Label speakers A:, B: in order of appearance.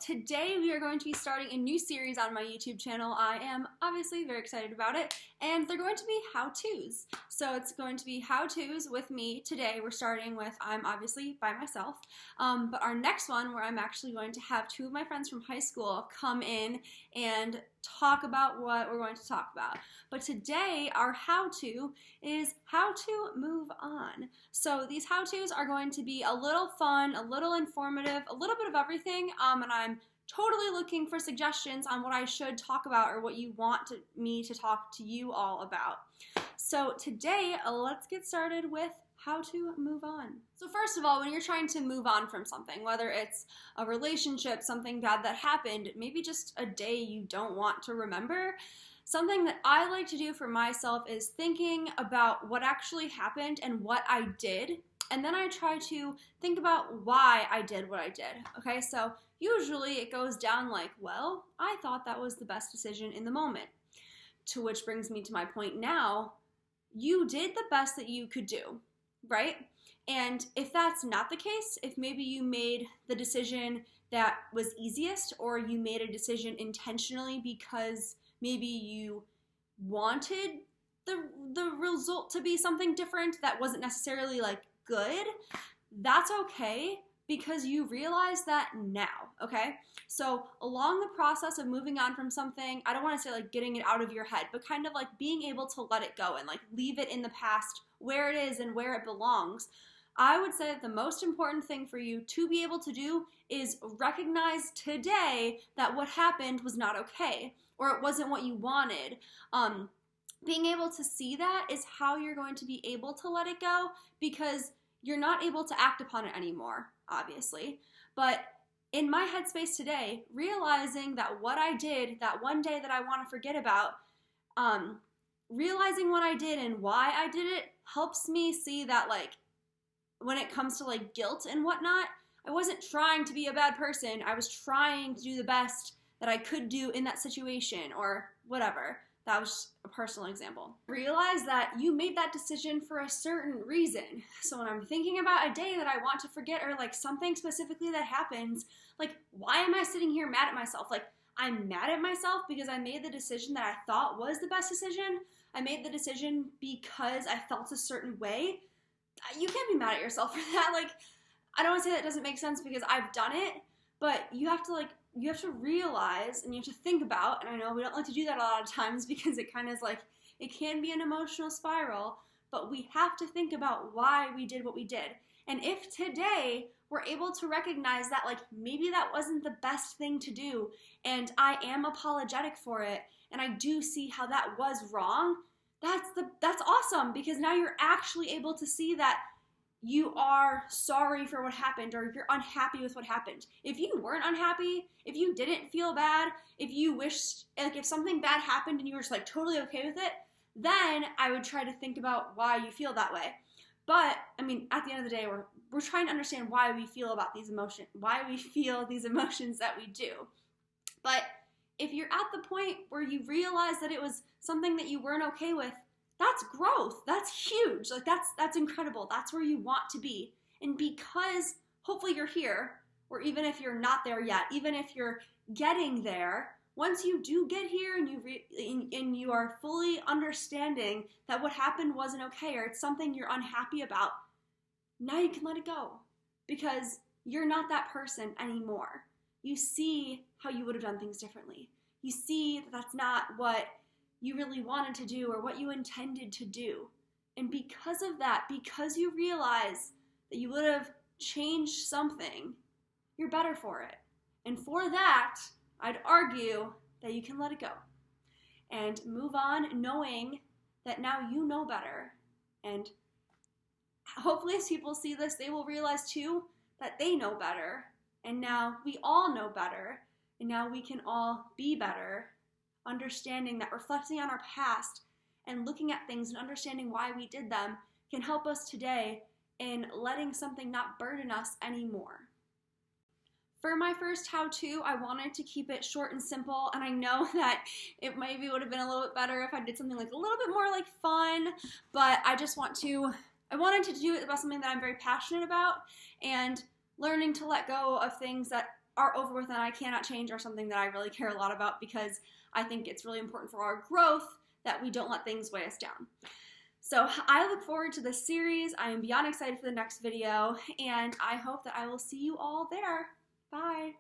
A: today we are going to be starting a new series on my YouTube channel. I am obviously very excited about it, and they're going to be how-tos. So it's going to be how-tos with me. Today we're starting with, I'm obviously by myself, but our next one where I'm actually going to have two of my friends from high school come in and talk about what we're going to talk about. But today our how-to is how to move on. So these how-tos are going to be a little fun, a little informative, a little bit of everything, and I'm totally looking for suggestions on what I should talk about or what you want me to talk to you all about. So today, let's get started with how to move on. So first of all, when you're trying to move on from something, whether it's a relationship, something bad that happened, maybe just a day you don't want to remember, something that I like to do for myself is thinking about what actually happened and what I did, and then I try to think about why I did what I did. Okay, so usually it goes down like, well, I thought that was the best decision in the moment. To which brings me to my point now, you did the best that you could do, right? And if that's not the case, if maybe you made the decision that was easiest, or you made a decision intentionally because maybe you wanted the result to be something different that wasn't necessarily like good, that's okay, because you realize that now, okay? So along the process of moving on from something, I don't want to say like getting it out of your head, but kind of like being able to let it go and like leave it in the past where it is and where it belongs. I would say that the most important thing for you to be able to do is recognize today that what happened was not okay, or it wasn't what you wanted. Being able to see that is how you're going to be able to let it go, because you're not able to act upon it anymore, obviously. But in my headspace today, realizing that what I did that one day that I want to forget about, realizing what I did and why I did it helps me see that, like, when it comes to like guilt and whatnot, I wasn't trying to be a bad person. I was trying to do the best that I could do in that situation, or whatever. That was a personal example. Realize that you made that decision for a certain reason. So when I'm thinking about a day that I want to forget, or like something specifically that happens, like, why am I sitting here mad at myself? Like, I'm mad at myself because I made the decision that I thought was the best decision. I made the decision because I felt a certain way. You can't be mad at yourself for that. Like, I don't want to say that doesn't make sense because I've done it, but you have to realize, and you have to think about, and I know we don't like to do that a lot of times because it kind of is like, it can be an emotional spiral, but we have to think about why we did what we did. And if today we're able to recognize that, like, maybe that wasn't the best thing to do, and I am apologetic for it, and I do see how that was wrong, that's awesome, because now you're actually able to see that you are sorry for what happened, or you're unhappy with what happened. If you weren't unhappy, if you didn't feel bad, if you wished, like, if something bad happened and you were just like totally okay with it, then I would try to think about why you feel that way. But I mean, at the end of the day, we're trying to understand why we feel about these emotions, why we feel these emotions that we do. But if you're at the point where you realize that it was something that you weren't okay with, that's growth. That's huge. Like, that's incredible. That's where you want to be. And because hopefully you're here, or even if you're not there yet, even if you're getting there, once you do get here and you are fully understanding that what happened wasn't okay, or it's something you're unhappy about, now you can let it go, because you're not that person anymore. You see how you would have done things differently. You see that that's not what you really wanted to do or what you intended to do. And because of that, because you realize that you would have changed something, you're better for it. And for that, I'd argue that you can let it go and move on, knowing that now you know better. And hopefully as people see this, they will realize too that they know better. And now we all know better. And now we can all be better, understanding that reflecting on our past and looking at things and understanding why we did them can help us today in letting something not burden us anymore. For my first how-to, I wanted to keep it short and simple, and I know that it maybe would have been a little bit better if I did something like a little bit more like fun, but I wanted to do it about something that I'm very passionate about, and learning to let go of things that are over with and I cannot change are something that I really care a lot about, because I think it's really important for our growth that we don't let things weigh us down. So I look forward to this series. I am beyond excited for the next video, and I hope that I will see you all there. Bye.